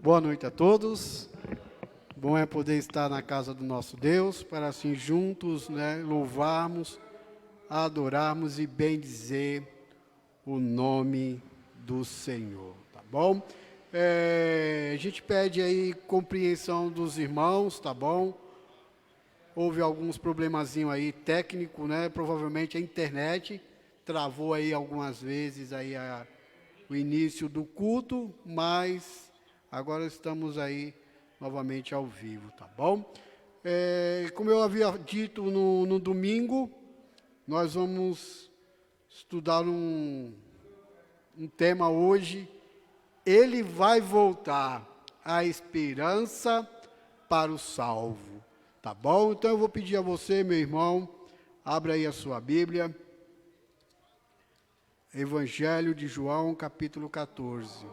Boa noite a todos. Bom é poder estar na casa do nosso Deus, para assim juntos, louvarmos, adorarmos e bendizer o nome do Senhor, tá bom? A gente pede aí compreensão dos irmãos, tá bom? Houve alguns problemazinhos aí técnico, Provavelmente a internet travou aí algumas vezes aí o início do culto, mas agora estamos aí novamente ao vivo, tá bom? Como eu havia dito no domingo, nós vamos estudar um tema hoje. Ele vai voltar, a esperança para o salvo, tá bom? Então eu vou pedir a você, meu irmão, abra aí a sua Bíblia. Evangelho de João, capítulo 14.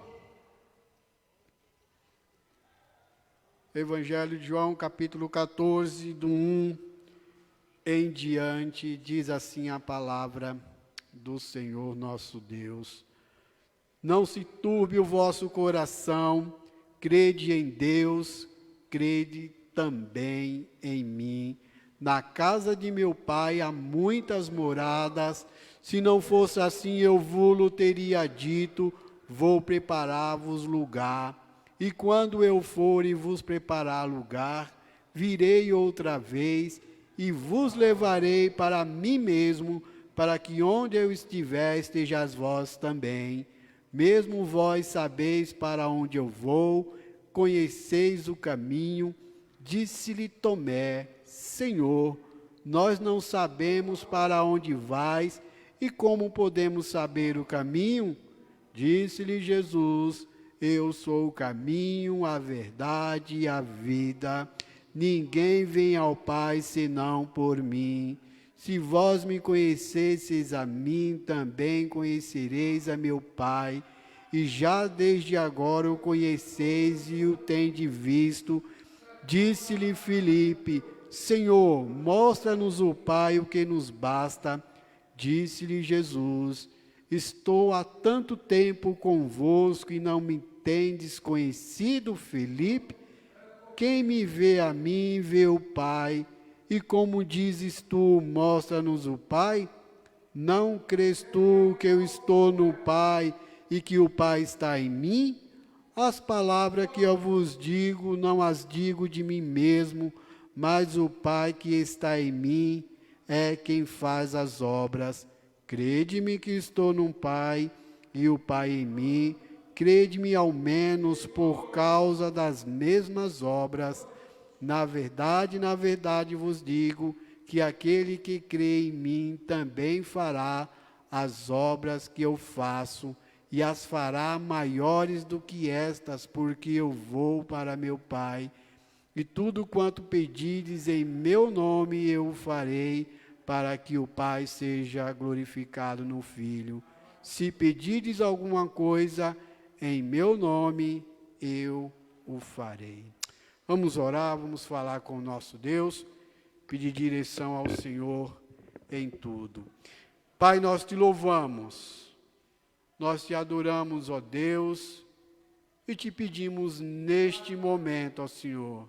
Evangelho de João, capítulo 14, do 1 em diante, diz assim a palavra do Senhor nosso Deus. Não se turbe o vosso coração, crede em Deus, crede também em mim. Na casa de meu Pai há muitas moradas, se não fosse assim eu vos teria dito, vou preparar-vos lugar. E quando eu for e vos preparar lugar, virei outra vez e vos levarei para mim mesmo, para que onde eu estiver estejais vós também. Mesmo vós sabeis para onde eu vou, conheceis o caminho. Disse-lhe Tomé: Senhor, nós não sabemos para onde vais, e como podemos saber o caminho? Disse-lhe Jesus: Eu sou o caminho, a verdade e a vida. Ninguém vem ao Pai senão por mim. Se vós me conhecesseis a mim, também conhecereis a meu Pai. E já desde agora o conheceis e o tendes visto. Disse-lhe Filipe: Senhor, mostra-nos o Pai, o que nos basta. Disse-lhe Jesus: Estou há tanto tempo convosco e não me tendes conhecido, Filipe? Quem me vê a mim, vê o Pai. E como dizes tu, mostra-nos o Pai? Não crês tu que eu estou no Pai e que o Pai está em mim? As palavras que eu vos digo, não as digo de mim mesmo, mas o Pai que está em mim é quem faz as obras. Crede-me que estou no Pai e o Pai em mim. Crede-me ao menos por causa das mesmas obras. Na verdade vos digo que aquele que crê em mim também fará as obras que eu faço, e as fará maiores do que estas, porque eu vou para meu Pai. E tudo quanto pedires em meu nome eu o farei, para que o Pai seja glorificado no Filho. Se pedires alguma coisa em meu nome, eu o farei. Vamos orar, vamos falar com o nosso Deus, pedir direção ao Senhor em tudo. Pai, nós te louvamos, nós te adoramos, ó Deus, e te pedimos neste momento, ó Senhor,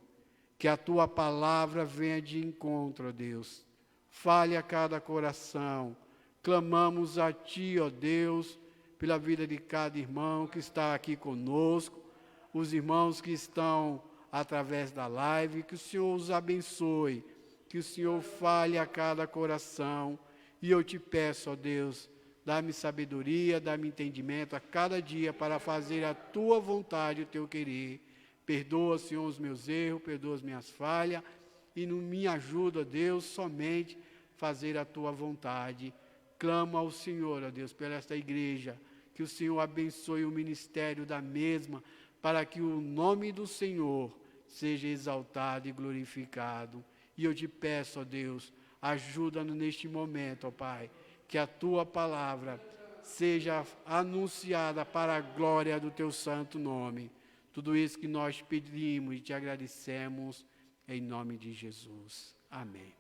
que a tua palavra venha de encontro, ó Deus. Fale a cada coração. Clamamos a ti, ó Deus, pela vida de cada irmão que está aqui conosco, os irmãos que estão através da live, que o Senhor os abençoe, que o Senhor fale a cada coração. E eu te peço, ó Deus, dá-me sabedoria, dá-me entendimento a cada dia para fazer a tua vontade, o teu querer. Perdoa, Senhor, os meus erros, perdoa as minhas falhas, e não me ajuda, Deus, somente fazer a tua vontade. Clamo ao Senhor, ó Deus, pela esta igreja, que o Senhor abençoe o ministério da mesma, para que o nome do Senhor seja exaltado e glorificado. E eu te peço, ó Deus, ajuda-nos neste momento, ó Pai, que a tua palavra seja anunciada para a glória do teu santo nome. Tudo isso que nós pedimos e te agradecemos, em nome de Jesus. Amém.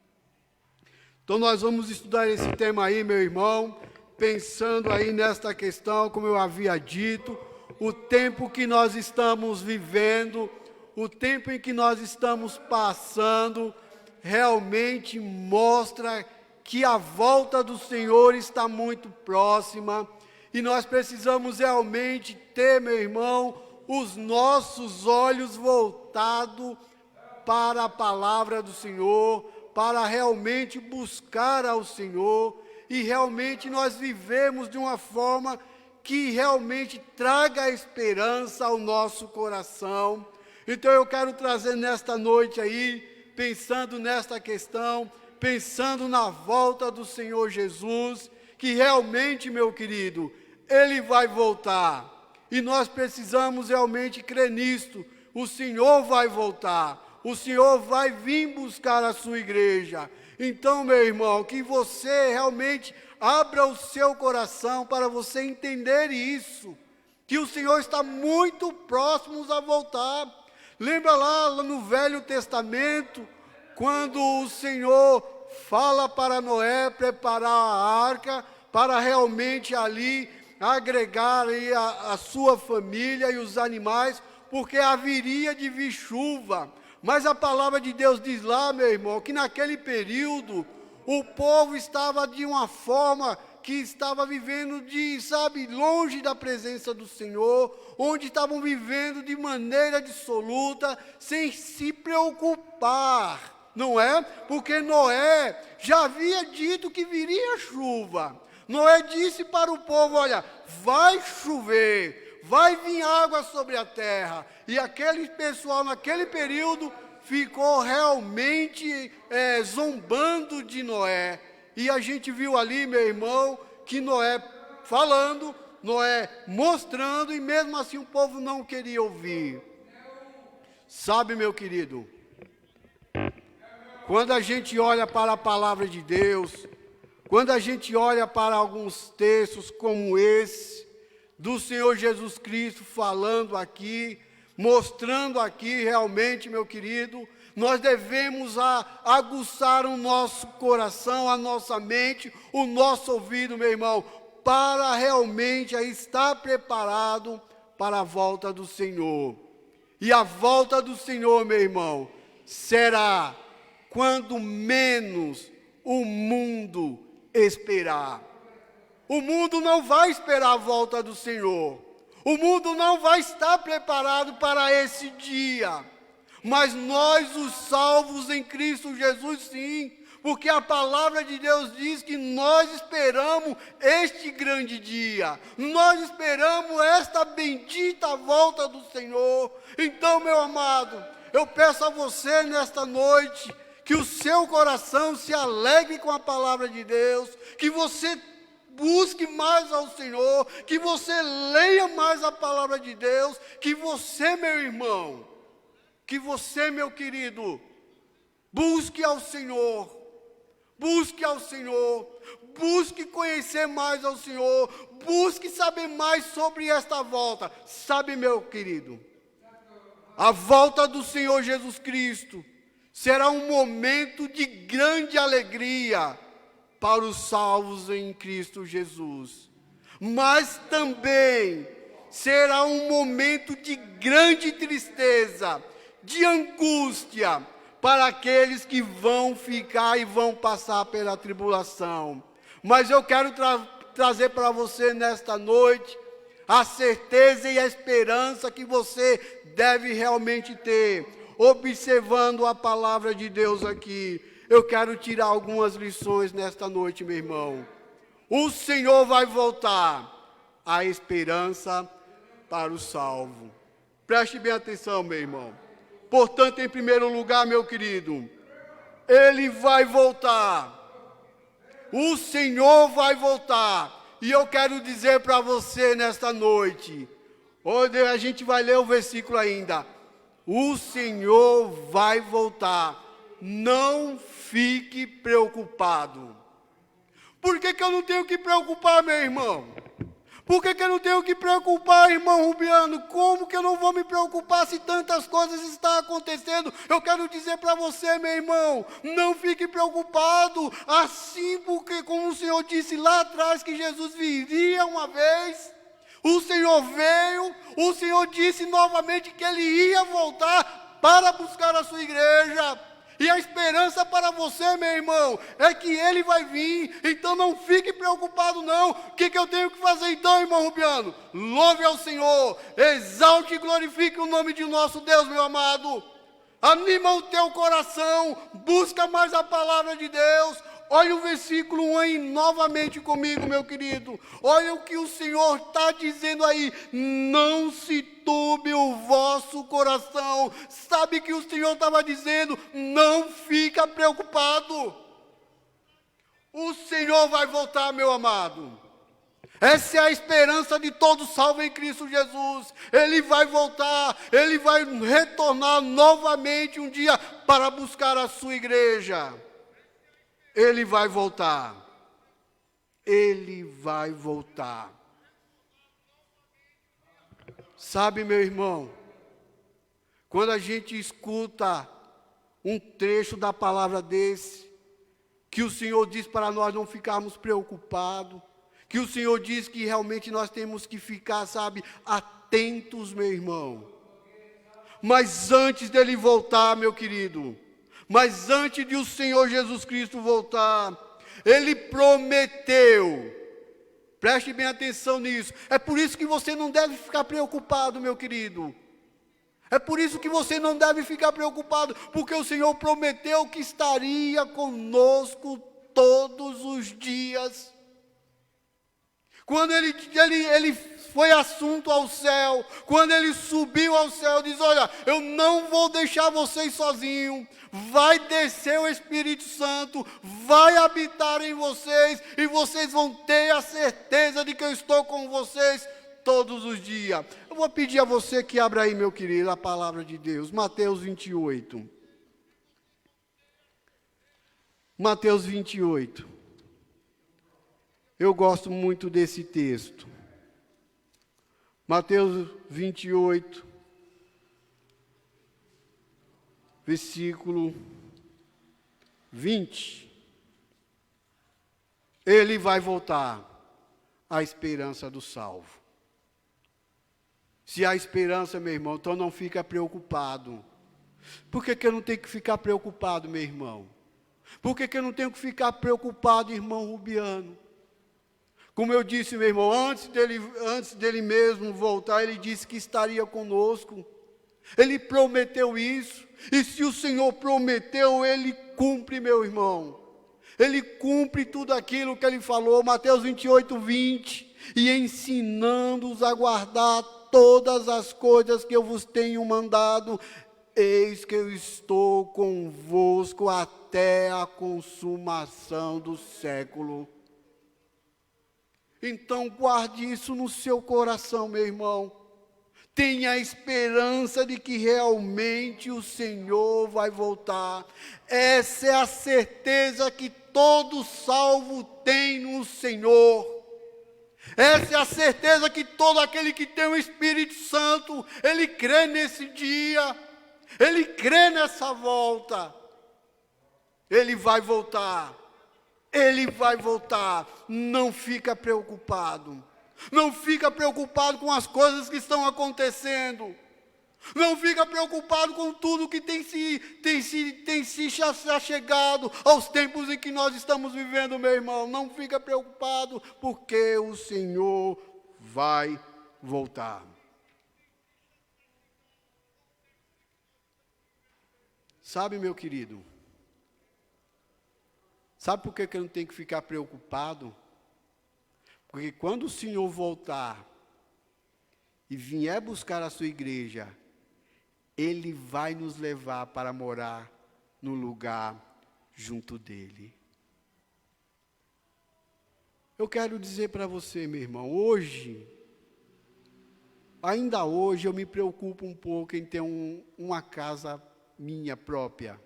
Então nós vamos estudar esse tema aí, meu irmão, pensando aí nesta questão, como eu havia dito, o tempo que nós estamos vivendo, o tempo em que nós estamos passando, realmente mostra que a volta do Senhor está muito próxima, e nós precisamos realmente ter, meu irmão, os nossos olhos voltados para a palavra do Senhor, para realmente buscar ao Senhor, e realmente nós vivemos de uma forma que realmente traga esperança ao nosso coração. Então eu quero trazer nesta noite aí, pensando nesta questão, pensando na volta do Senhor Jesus, que realmente, meu querido, Ele vai voltar. E nós precisamos realmente crer nisto. O Senhor vai voltar. O Senhor vai vir buscar a sua igreja. Então, meu irmão, que você realmente abra o seu coração para você entender isso. Que o Senhor está muito próximo a voltar. Lembra lá no Velho Testamento, quando o Senhor fala para Noé preparar a arca, para realmente ali agregar aí a sua família e os animais, porque haveria de vir chuva. Mas a palavra de Deus diz lá, meu irmão, que naquele período o povo estava de uma forma que estava vivendo longe da presença do Senhor, onde estavam vivendo de maneira dissoluta, sem se preocupar, não é? Porque Noé já havia dito que viria chuva. Noé disse para o povo, olha, vai chover, vai vir água sobre a terra. E aquele pessoal, naquele período, ficou realmente zombando de Noé. E a gente viu ali, meu irmão, que Noé falando, Noé mostrando, e mesmo assim o povo não queria ouvir. Sabe, meu querido, quando a gente olha para a palavra de Deus, quando a gente olha para alguns textos como esse, do Senhor Jesus Cristo falando aqui, mostrando aqui realmente, meu querido, nós devemos aguçar o nosso coração, a nossa mente, o nosso ouvido, meu irmão, para realmente estar preparado para a volta do Senhor. E a volta do Senhor, meu irmão, será quando menos o mundo esperar. O mundo não vai esperar a volta do Senhor. O mundo não vai estar preparado para esse dia. Mas nós, os salvos em Cristo Jesus, sim. Porque a palavra de Deus diz que nós esperamos este grande dia. Nós esperamos esta bendita volta do Senhor. Então, meu amado, eu peço a você nesta noite que o seu coração se alegre com a palavra de Deus, que você busque mais ao Senhor, que você leia mais a palavra de Deus, que você, meu irmão, que você, meu querido, busque ao Senhor, busque conhecer mais ao Senhor, busque saber mais sobre esta volta. Sabe, meu querido, a volta do Senhor Jesus Cristo será um momento de grande alegria para os salvos em Cristo Jesus. Mas também será um momento de grande tristeza, de angústia, para aqueles que vão ficar e vão passar pela tribulação. Mas eu quero trazer para você nesta noite a certeza e a esperança que você deve realmente ter, observando a palavra de Deus aqui. Eu quero tirar algumas lições nesta noite, meu irmão. O Senhor vai voltar, a esperança para o salvo. Preste bem atenção, meu irmão. Portanto, em primeiro lugar, meu querido, Ele vai voltar. O Senhor vai voltar. E eu quero dizer para você nesta noite, onde a gente vai ler o versículo ainda. O Senhor vai voltar. Não fique preocupado. Por que eu não tenho que preocupar, meu irmão? Por que eu não tenho que preocupar, irmão Rubiano? Como que eu não vou me preocupar se tantas coisas estão acontecendo? Eu quero dizer para você, meu irmão, não fique preocupado. Assim, porque como o Senhor disse lá atrás que Jesus viria uma vez, O Senhor veio, o Senhor disse novamente que Ele ia voltar para buscar a sua igreja. E a esperança para você, meu irmão, é que Ele vai vir. Então não fique preocupado não. O que eu tenho que fazer então, irmão Rubiano? Louve ao Senhor, exalte e glorifique o nome de nosso Deus, meu amado. Anima o teu coração, busca mais a palavra de Deus. Olha o versículo 1 aí novamente comigo, meu querido. Olha o que o Senhor está dizendo aí. Não se turbe o vosso coração. Sabe que o Senhor estava dizendo? Não fica preocupado. O Senhor vai voltar, meu amado. Essa é a esperança de todo salvo em Cristo Jesus. Ele vai voltar, Ele vai retornar novamente um dia para buscar a sua igreja. Ele vai voltar. Ele vai voltar. Sabe, meu irmão, quando a gente escuta um trecho da palavra desse, que o Senhor diz para nós não ficarmos preocupados, que o Senhor diz que realmente nós temos que ficar, sabe, atentos, meu irmão. Mas antes dele voltar, meu querido, mas antes de o Senhor Jesus Cristo voltar, Ele prometeu, preste bem atenção nisso, é por isso que você não deve ficar preocupado, meu querido, é por isso que você não deve ficar preocupado, porque o Senhor prometeu que estaria conosco todos os dias. Quando ele foi assunto ao céu, quando ele subiu ao céu, diz, olha, eu não vou deixar vocês sozinhos, vai descer o Espírito Santo, vai habitar em vocês, e vocês vão ter a certeza de que eu estou com vocês todos os dias. Eu vou pedir a você que abra aí, meu querido, a palavra de Deus, Mateus 28. Mateus 28. Eu gosto muito desse texto. Mateus 28, versículo 20. Ele vai voltar, a esperança do salvo. Se há esperança, meu irmão, então não fica preocupado. Por que eu não tenho que ficar preocupado, meu irmão? Por que eu não tenho que ficar preocupado, irmão Rubiano? Como eu disse, meu irmão, antes dele mesmo voltar, ele disse que estaria conosco. Ele prometeu isso. E se o Senhor prometeu, Ele cumpre, meu irmão. Ele cumpre tudo aquilo que Ele falou. Mateus 28, 20. E ensinando-os a guardar todas as coisas que eu vos tenho mandado, eis que eu estou convosco até a consumação do século. Então guarde isso no seu coração, meu irmão. Tenha a esperança de que realmente o Senhor vai voltar. Essa é a certeza que todo salvo tem no Senhor. Essa é a certeza que todo aquele que tem o Espírito Santo, ele crê nesse dia, ele crê nessa volta. Ele vai voltar. Ele vai voltar, não fica preocupado. Não fica preocupado com as coisas que estão acontecendo. Não fica preocupado com tudo que tem se chegado aos tempos em que nós estamos vivendo, meu irmão. Não fica preocupado, porque o Senhor vai voltar. Sabe, meu querido? Sabe por que eu não tenho que ficar preocupado? Porque quando o Senhor voltar e vier buscar a sua igreja, Ele vai nos levar para morar no lugar junto dEle. Eu quero dizer para você, meu irmão, ainda hoje eu me preocupo um pouco em ter uma casa minha própria.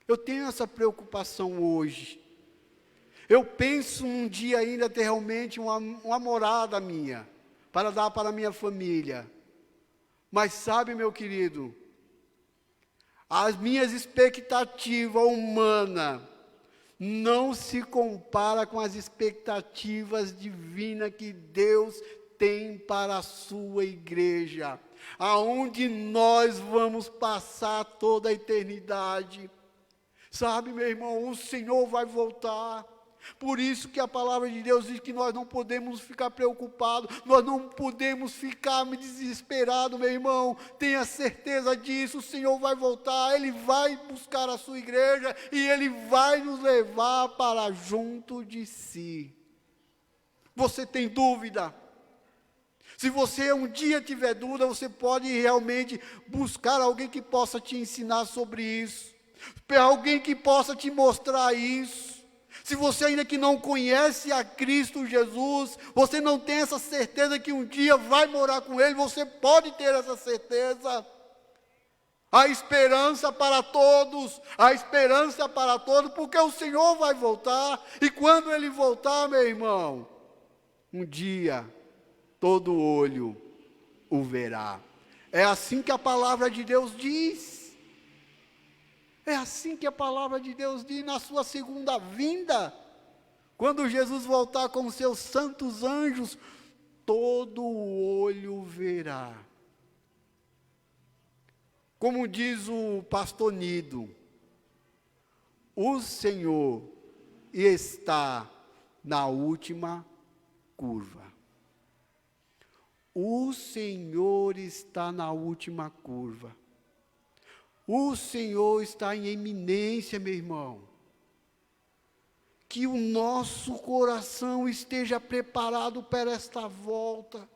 Eu tenho essa preocupação hoje. Eu penso um dia ainda ter realmente uma morada minha, para dar para a minha família. Mas sabe, meu querido, as minhas expectativas humanas não se compara com as expectativas divinas que Deus tem para a sua igreja, aonde nós vamos passar toda a eternidade. Sabe, meu irmão, o Senhor vai voltar. Por isso que a palavra de Deus diz que nós não podemos ficar preocupados, nós não podemos ficar desesperados, meu irmão. Tenha certeza disso, o Senhor vai voltar, Ele vai buscar a sua igreja e Ele vai nos levar para junto de si. Você tem dúvida? Se você um dia tiver dúvida, você pode realmente buscar alguém que possa te ensinar sobre isso, alguém que possa te mostrar isso. Se você ainda que não conhece a Cristo Jesus, você não tem essa certeza que um dia vai morar com Ele, você pode ter essa certeza. A esperança para todos, porque o Senhor vai voltar, e quando Ele voltar, meu irmão, um dia todo olho o verá. É assim que a palavra de Deus diz. É assim que a palavra de Deus diz na sua segunda vinda. Quando Jesus voltar com seus santos anjos, todo olho verá. Como diz o pastor Nido, o Senhor está na última curva. O Senhor está na última curva. O Senhor está em eminência, meu irmão. Que o nosso coração esteja preparado para esta volta.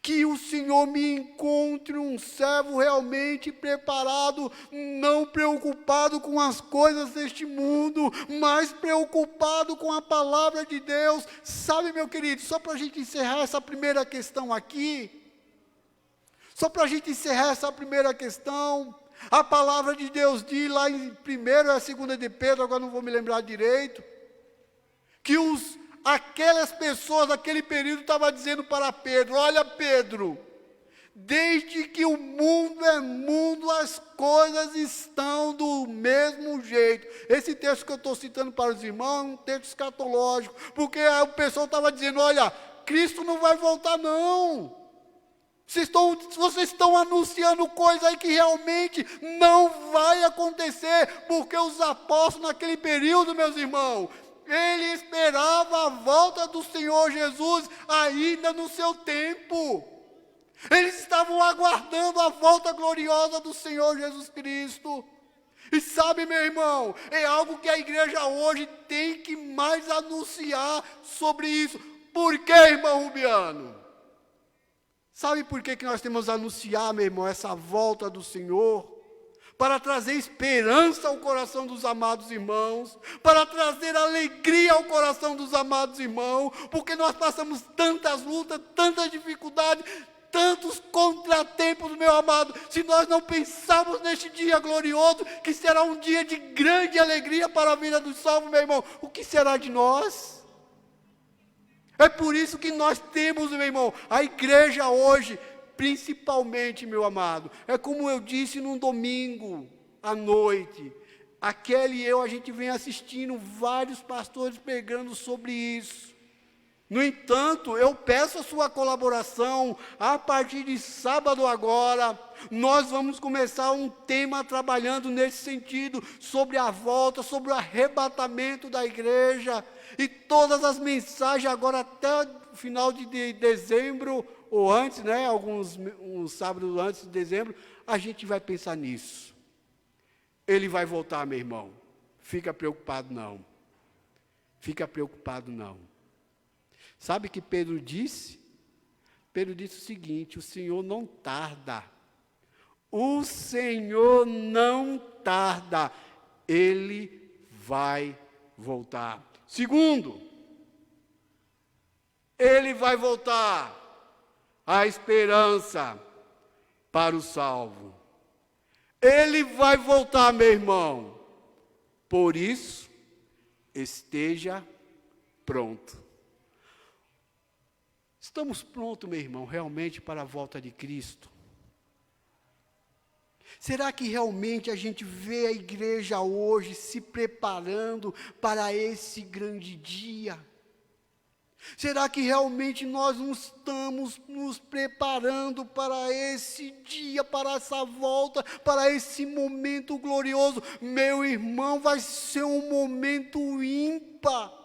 Que o Senhor me encontre um servo realmente preparado, não preocupado com as coisas deste mundo, mas preocupado com a palavra de Deus. Sabe, meu querido, só para a gente encerrar essa primeira questão aqui, a palavra de Deus diz lá em 1ª e 2ª de Pedro, agora não vou me lembrar direito, que aquelas pessoas daquele período estavam dizendo para Pedro: olha, Pedro, desde que o mundo é mundo, as coisas estão do mesmo jeito. Esse texto que eu estou citando para os irmãos é um texto escatológico, porque o pessoal estava dizendo: olha, Cristo não vai voltar não. Vocês estão anunciando coisa aí que realmente não vai acontecer, porque os apóstolos naquele período, meus irmãos, ele esperava a volta do Senhor Jesus ainda no seu tempo. Eles estavam aguardando a volta gloriosa do Senhor Jesus Cristo. E sabe, meu irmão, é algo que a igreja hoje tem que mais anunciar sobre isso. Por quê, irmão Rubiano? Sabe por que nós temos que anunciar, meu irmão, essa volta do Senhor? Para trazer esperança ao coração dos amados irmãos, para trazer alegria ao coração dos amados irmãos, porque nós passamos tantas lutas, tantas dificuldades, tantos contratempos, meu amado. Se nós não pensarmos neste dia glorioso, que será um dia de grande alegria para a vida dos salvos, meu irmão, o que será de nós? É por isso que nós temos, meu irmão, a igreja hoje, principalmente, meu amado, é como eu disse num domingo à noite, a gente vem assistindo vários pastores pregando sobre isso. No entanto, eu peço a sua colaboração. A partir de sábado agora, nós vamos começar um tema trabalhando nesse sentido, sobre a volta, sobre o arrebatamento da igreja, e todas as mensagens agora até o final de dezembro, ou antes, né, uns sábados antes de dezembro, a gente vai pensar nisso. Ele vai voltar, meu irmão. Fica preocupado não. Fica preocupado não. Sabe o que Pedro disse? Pedro disse o seguinte: o Senhor não tarda. O Senhor não tarda. Ele vai voltar. Segundo, Ele vai voltar. A esperança para o salvo. Ele vai voltar, meu irmão. Por isso, esteja pronto. Estamos prontos, meu irmão, realmente para a volta de Cristo? Será que realmente a gente vê a igreja hoje se preparando para esse grande dia? Será que realmente nós não estamos nos preparando para esse dia, para essa volta, para esse momento glorioso? Meu irmão, vai ser um momento ímpar.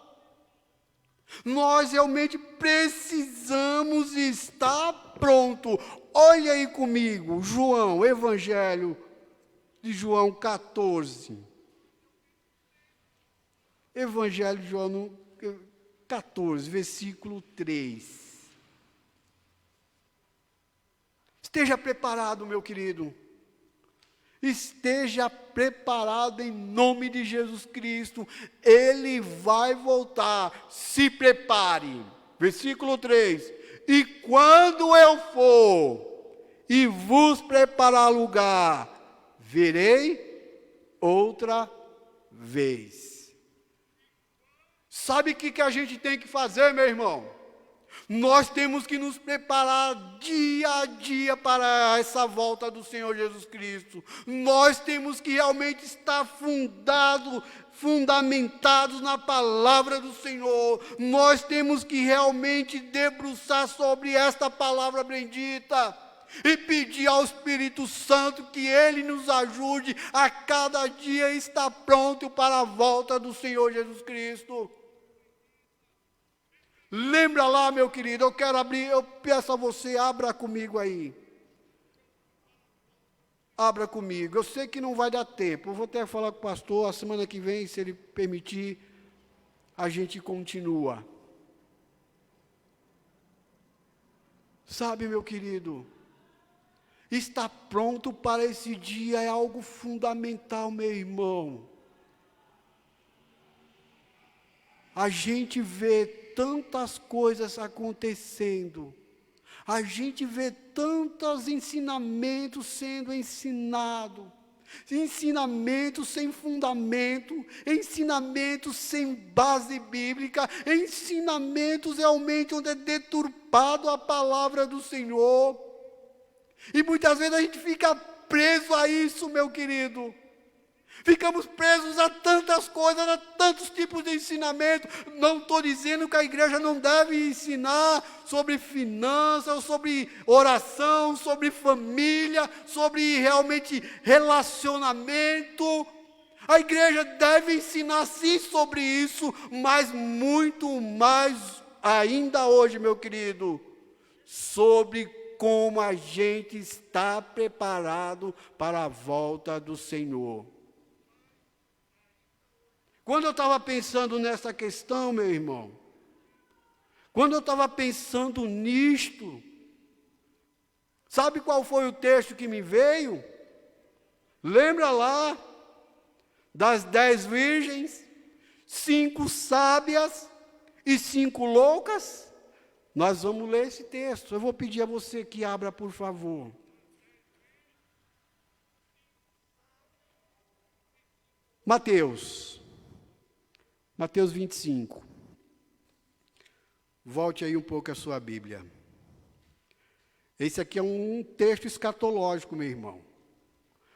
Nós realmente precisamos estar pronto. Olha aí comigo, João, Evangelho de João 14. Evangelho de João 14, versículo 3. Esteja preparado, meu querido. Esteja preparado em nome de Jesus Cristo. Ele vai voltar. Se prepare. Versículo 3. E quando eu for e vos preparar lugar, virei outra vez. Sabe o que a gente tem que fazer, meu irmão? Nós temos que nos preparar dia a dia para essa volta do Senhor Jesus Cristo. Nós temos que realmente estar fundamentados na palavra do Senhor. Nós temos que realmente debruçar sobre esta palavra bendita e pedir ao Espírito Santo que Ele nos ajude a cada dia estar pronto para a volta do Senhor Jesus Cristo. Lembra lá, meu querido, eu quero abrir, eu peço a você, abra comigo aí. Abra comigo. Eu sei que não vai dar tempo, eu vou até falar com o pastor, a semana que vem, se ele permitir, a gente continua. Sabe, meu querido, estar pronto para esse dia é algo fundamental, meu irmão. A gente vê tantas coisas acontecendo, a gente vê tantos ensinamentos sendo ensinados, ensinamentos sem fundamento, ensinamentos sem base bíblica, ensinamentos realmente onde é deturpado a palavra do Senhor, e muitas vezes a gente fica preso a isso, meu querido. Ficamos presos a tantas coisas, a tantos tipos de ensinamento. Não estou dizendo que a igreja não deve ensinar sobre finanças, sobre oração, sobre família, sobre realmente relacionamento. A igreja deve ensinar sim sobre isso, mas muito mais ainda hoje, meu querido, sobre como a gente está preparado para a volta do Senhor. Quando eu estava pensando nessa questão, meu irmão, quando eu estava pensando nisto, sabe qual foi o texto que me veio? Lembra lá das 10 virgens, 5 sábias e 5 loucas? Nós vamos ler esse texto. Eu vou pedir a você que abra, por favor. Mateus 25. Volte aí um pouco a sua Bíblia. Esse aqui é um texto escatológico, meu irmão.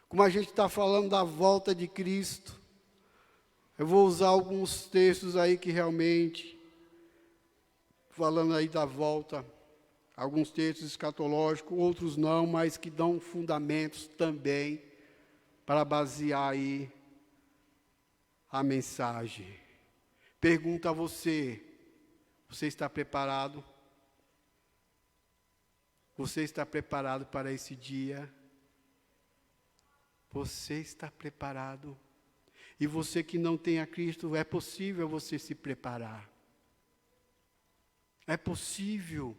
Como a gente está falando da volta de Cristo, eu vou usar alguns textos aí que realmente, falando aí da volta, alguns textos escatológicos, outros não, mas que dão fundamentos também para basear aí a mensagem. Pergunto a você, você está preparado? Você está preparado para esse dia? Você está preparado? E você que não tem a Cristo, é possível você se preparar. É possível.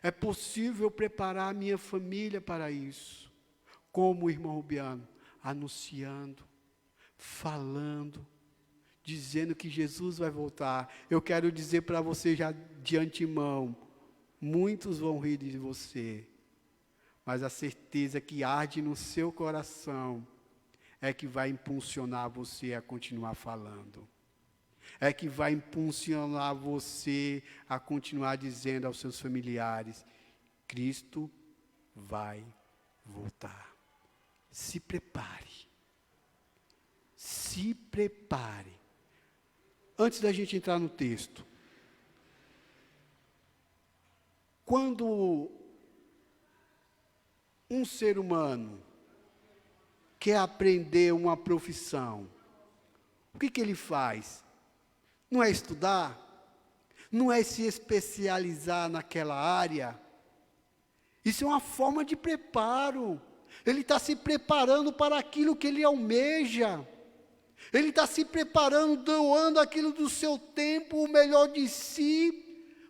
É possível preparar a minha família para isso. Como o irmão Rubiano, anunciando, falando, dizendo que Jesus vai voltar. Eu quero dizer para você já de antemão, muitos vão rir de você, mas a certeza que arde no seu coração é que vai impulsionar você a continuar falando. É que vai impulsionar você a continuar dizendo aos seus familiares, Cristo vai voltar. Se prepare. Se prepare. Antes da gente entrar no texto, Quando um ser humano quer aprender uma profissão, o que ele faz? Não é estudar? Não é se especializar naquela área? Isso é uma forma de preparo. Ele está se preparando para aquilo que ele almeja. Ele está se preparando, doando aquilo do seu tempo, o melhor de si,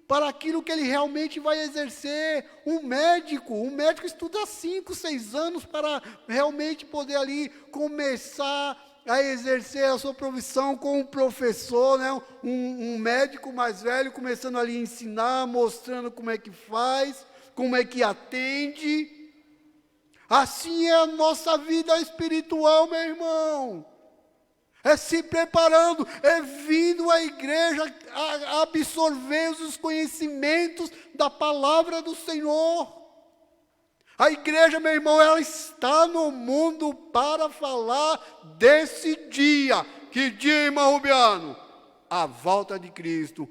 para aquilo que ele realmente vai exercer. Um médico estuda 5, 6 anos para realmente poder ali começar a exercer a sua profissão com um professor, né? um médico mais velho, começando ali a ensinar, mostrando como é que faz, como é que atende. Assim é a nossa vida espiritual, meu irmão. É se preparando, é vindo à igreja a absorver os conhecimentos da palavra do Senhor. A igreja, meu irmão, ela está no mundo para falar desse dia. Que dia, irmão Rubiano? A volta de Cristo.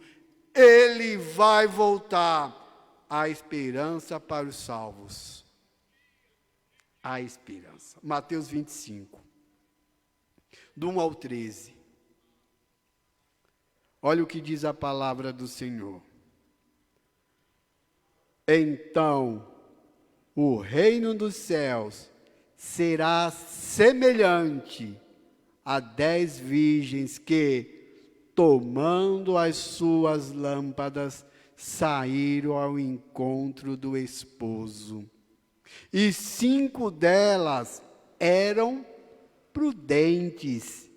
Ele vai voltar. A esperança para os salvos. A esperança. Mateus 25. Do 1 ao 13. Olha o que diz a palavra do Senhor. Então, o reino dos céus será semelhante a 10 virgens que, tomando as suas lâmpadas, saíram ao encontro do esposo. E 5 delas eram prudentes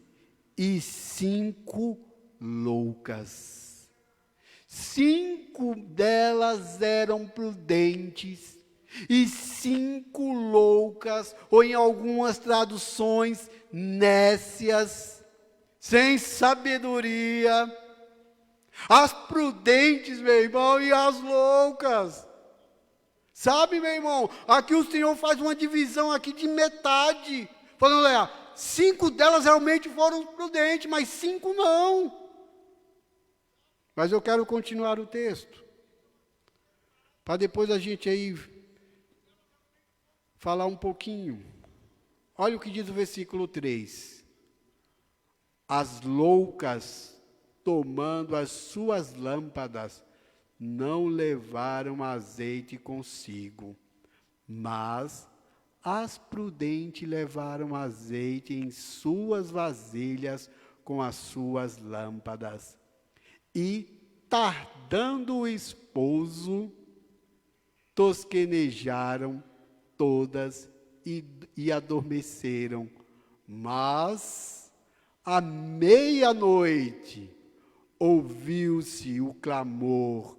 e 5 loucas. 5 delas eram prudentes e 5 loucas, ou em algumas traduções, nécias, sem sabedoria. As prudentes, meu irmão, e as loucas. Sabe, meu irmão, aqui o Senhor faz uma divisão aqui de metade. Falando, olha, 5 delas realmente foram prudentes, mas 5 não. Mas eu quero continuar o texto, para depois a gente aí falar um pouquinho. Olha o que diz o versículo 3. As loucas, tomando as suas lâmpadas, não levaram azeite consigo, mas as prudentes levaram azeite em suas vasilhas com as suas lâmpadas. E, tardando o esposo, tosquenejaram todas e adormeceram. Mas, à meia-noite, ouviu-se o clamor.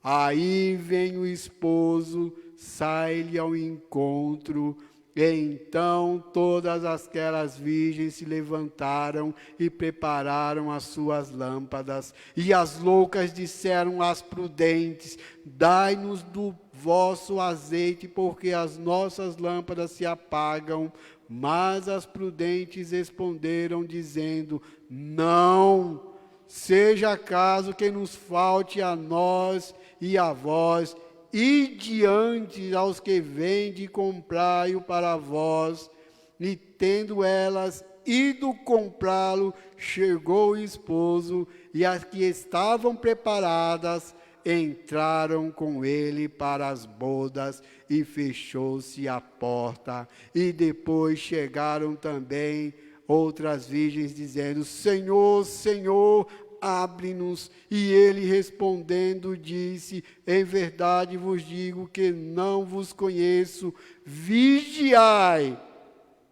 Aí vem o esposo, sai-lhe ao encontro. Então todas aquelas virgens se levantaram e prepararam as suas lâmpadas. E as loucas disseram às prudentes: dai-nos do vosso azeite, porque as nossas lâmpadas se apagam. Mas as prudentes responderam, dizendo: não, seja acaso que nos falte a nós e a vós, e diante aos que vende comprai-o para vós. E tendo elas ido comprá-lo, chegou o esposo, e as que estavam preparadas entraram com ele para as bodas, e fechou-se a porta. E depois chegaram também outras virgens, dizendo: Senhor, Senhor, abre-nos. E ele respondendo disse: em verdade vos digo que não vos conheço. Vigiai,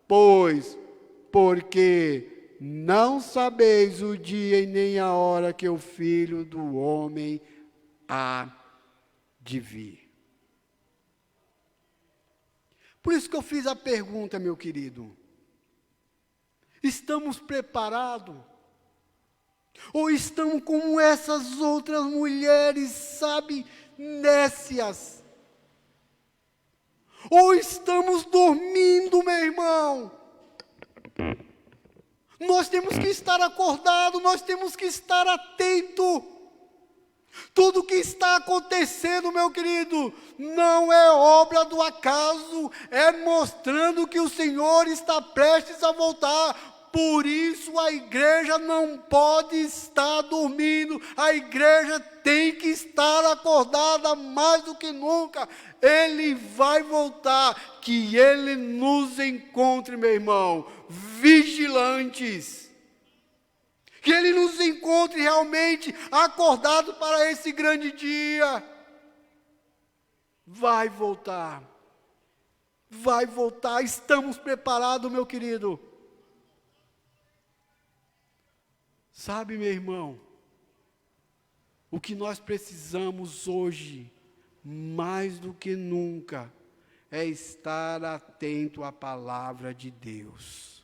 pois, porque não sabeis o dia e nem a hora que o Filho do Homem há de vir. Por isso que eu fiz a pergunta, meu querido: estamos preparados? Ou estamos como essas outras mulheres, sabe, nécias? Ou estamos dormindo, meu irmão? Nós temos que estar acordados, nós temos que estar atentos. Tudo que está acontecendo, meu querido, não é obra do acaso, é mostrando que o Senhor está prestes a voltar. Por isso a igreja não pode estar dormindo, a igreja tem que estar acordada mais do que nunca. Ele vai voltar, que Ele nos encontre, meu irmão, vigilantes. Que Ele nos encontre realmente acordado para esse grande dia. Vai voltar, estamos preparados, meu querido. Sabe, meu irmão, o que nós precisamos hoje, mais do que nunca, é estar atento à palavra de Deus.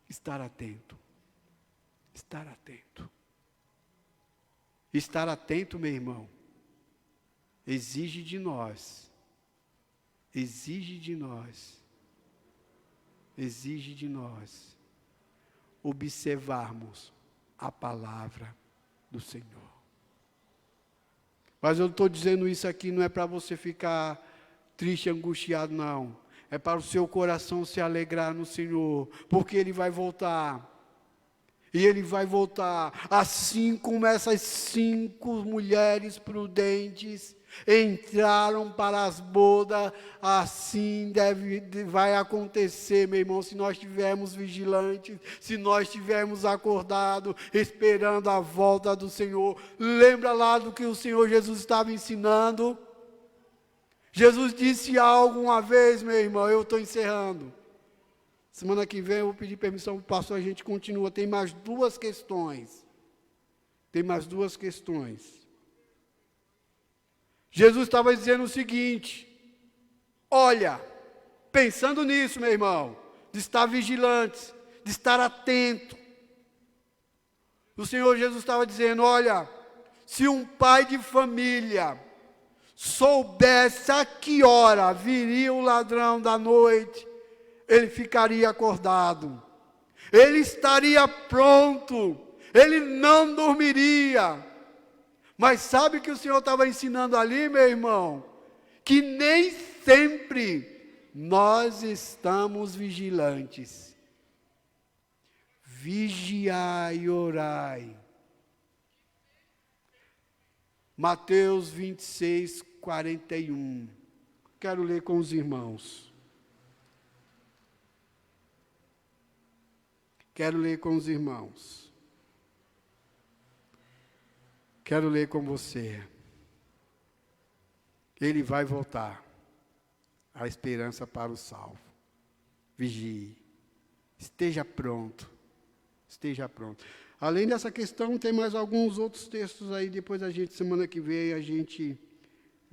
Estar atento. Estar atento. Estar atento, meu irmão, exige de nós observarmos a palavra do Senhor. Mas eu estou dizendo isso aqui não é para você ficar triste, angustiado, não. É para o seu coração se alegrar no Senhor, porque Ele vai voltar. E Ele vai voltar, assim como essas 5 mulheres prudentes entraram para as bodas, assim vai acontecer, meu irmão, se nós estivermos vigilantes, se nós estivermos acordados, esperando a volta do Senhor. Lembra lá do que o Senhor Jesus estava ensinando? Jesus disse algo uma vez, meu irmão, eu estou encerrando. Semana que vem eu vou pedir permissão para o pastor, a gente continua, tem mais 2 questões. Jesus estava dizendo o seguinte, olha, pensando nisso, meu irmão, de estar vigilante, de estar atento. O Senhor Jesus estava dizendo, olha, se um pai de família soubesse a que hora viria o ladrão da noite, ele ficaria acordado, ele estaria pronto, ele não dormiria. Mas sabe o que o Senhor estava ensinando ali, meu irmão? Que nem sempre nós estamos vigilantes. Vigiai e orai. Mateus 26, 41. Quero ler com os irmãos. Quero ler com você. Ele vai voltar. A esperança para o salvo. Vigie. Esteja pronto. Além dessa questão, tem mais alguns outros textos aí. Depois semana que vem, a gente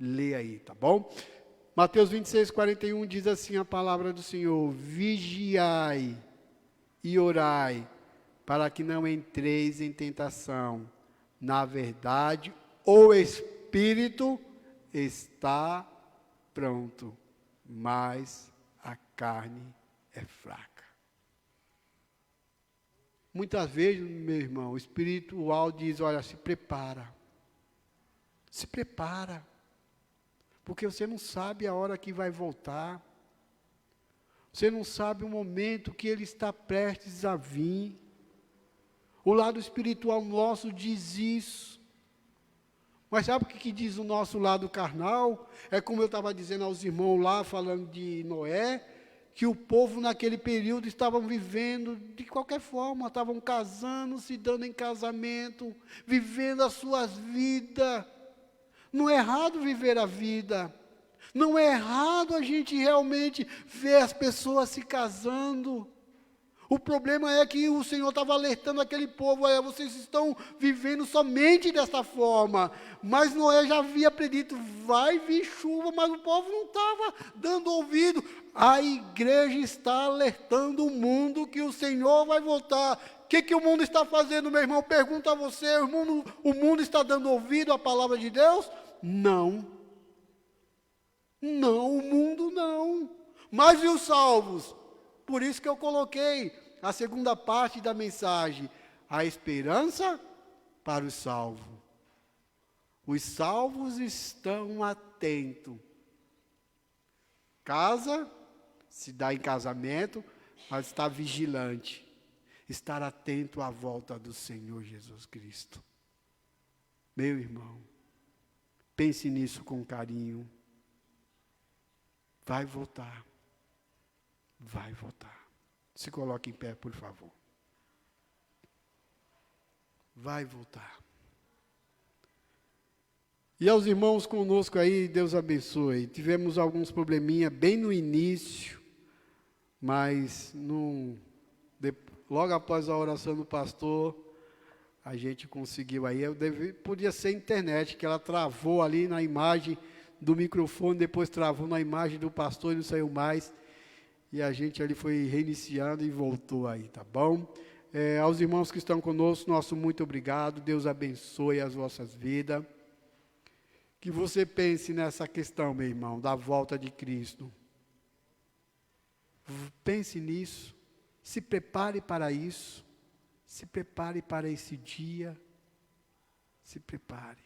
lê aí, tá bom? Mateus 26, 41 diz assim a palavra do Senhor. Vigiai e orai, para que não entreis em tentação. Na verdade, o espírito está pronto, mas a carne é fraca. Muitas vezes, meu irmão, o espiritual diz, olha, se prepara, porque você não sabe a hora que vai voltar, você não sabe o momento que ele está prestes a vir. O lado espiritual nosso diz isso. Mas sabe o que diz o nosso lado carnal? É como eu estava dizendo aos irmãos lá, falando de Noé, que o povo naquele período estavam vivendo de qualquer forma, estavam casando, se dando em casamento, vivendo as suas vidas. Não é errado viver a vida. Não é errado a gente realmente ver as pessoas se casando. O problema é que o Senhor estava alertando aquele povo, vocês estão vivendo somente dessa forma. Mas Noé já havia predito, vai vir chuva, mas o povo não estava dando ouvido. A igreja está alertando o mundo que o Senhor vai voltar. O que o mundo está fazendo, meu irmão? Pergunto a você, o mundo está dando ouvido à palavra de Deus? Não. Não, o mundo não. Mas e os salvos? Por isso que eu coloquei a segunda parte da mensagem, a esperança para os salvos. Os salvos estão atentos. Casa, se dá em casamento, mas está vigilante. Estar atento à volta do Senhor Jesus Cristo. Meu irmão, pense nisso com carinho. Vai voltar. Vai voltar. Se coloque em pé, por favor. Vai voltar. E aos irmãos conosco aí, Deus abençoe. Tivemos alguns probleminha bem no início, mas logo após a oração do pastor, a gente conseguiu aí. Podia ser internet, que ela travou ali na imagem do microfone, depois travou na imagem do pastor e não saiu mais. E a gente ali foi reiniciando e voltou aí, tá bom? Aos irmãos que estão conosco, nosso muito obrigado. Deus abençoe as vossas vidas. Que você pense nessa questão, meu irmão, da volta de Cristo. Pense nisso. Se prepare para isso. Se prepare para esse dia. Se prepare.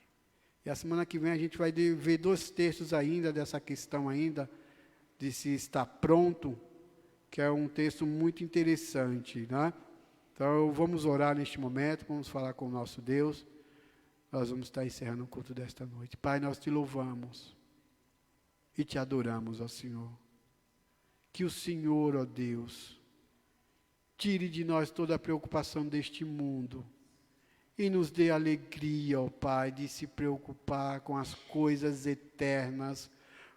E a semana que vem a gente vai ver 2 textos ainda dessa questão ainda, de se estar pronto, que é um texto muito interessante, né? Então, vamos orar neste momento, vamos falar com o nosso Deus. Nós vamos estar encerrando o culto desta noite. Pai, nós te louvamos e te adoramos, ó Senhor. Que o Senhor, ó Deus, tire de nós toda a preocupação deste mundo e nos dê alegria, ó Pai, de se preocupar com as coisas eternas,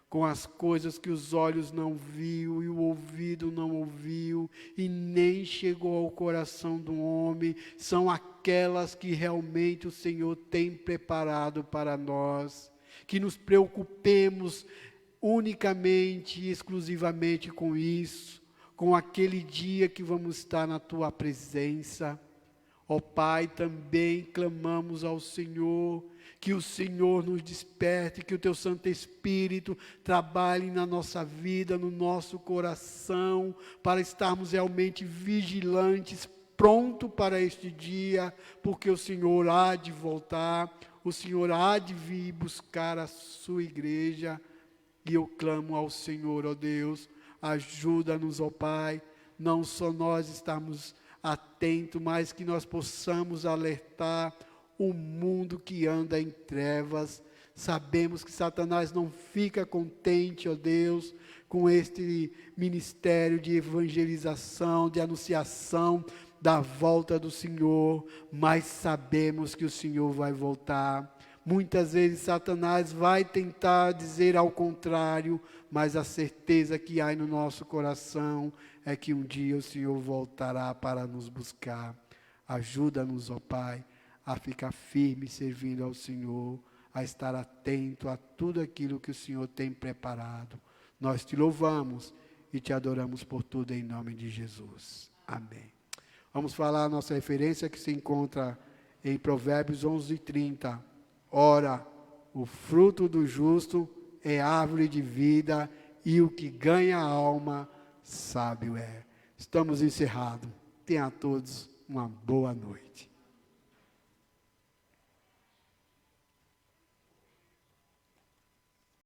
com as coisas que os olhos não viu e o ouvido não ouviu e nem chegou ao coração do homem, são aquelas que realmente o Senhor tem preparado para nós, que nos preocupemos unicamente e exclusivamente com isso, com aquele dia que vamos estar na Tua presença. Ó Pai, também clamamos ao Senhor, que o Senhor nos desperte, que o Teu Santo Espírito trabalhe na nossa vida, no nosso coração, para estarmos realmente vigilantes, pronto para este dia, porque o Senhor há de voltar, o Senhor há de vir buscar a sua igreja, e eu clamo ao Senhor, ó Deus, ajuda-nos, ó Pai, não só nós estarmos atentos, mas que nós possamos alertar o mundo que anda em trevas. Sabemos que Satanás não fica contente, ó Deus, com este ministério de evangelização, de anunciação da volta do Senhor, mas sabemos que o Senhor vai voltar. Muitas vezes Satanás vai tentar dizer ao contrário, mas a certeza que há no nosso coração é que um dia o Senhor voltará para nos buscar. Ajuda-nos, ó Pai, a ficar firme servindo ao Senhor, a estar atento a tudo aquilo que o Senhor tem preparado. Nós te louvamos e te adoramos por tudo em nome de Jesus. Amém. Vamos falar a nossa referência que se encontra em Provérbios 11:30. Ora, o fruto do justo é árvore de vida e o que ganha a alma, sábio é. Estamos encerrados. Tenha a todos uma boa noite.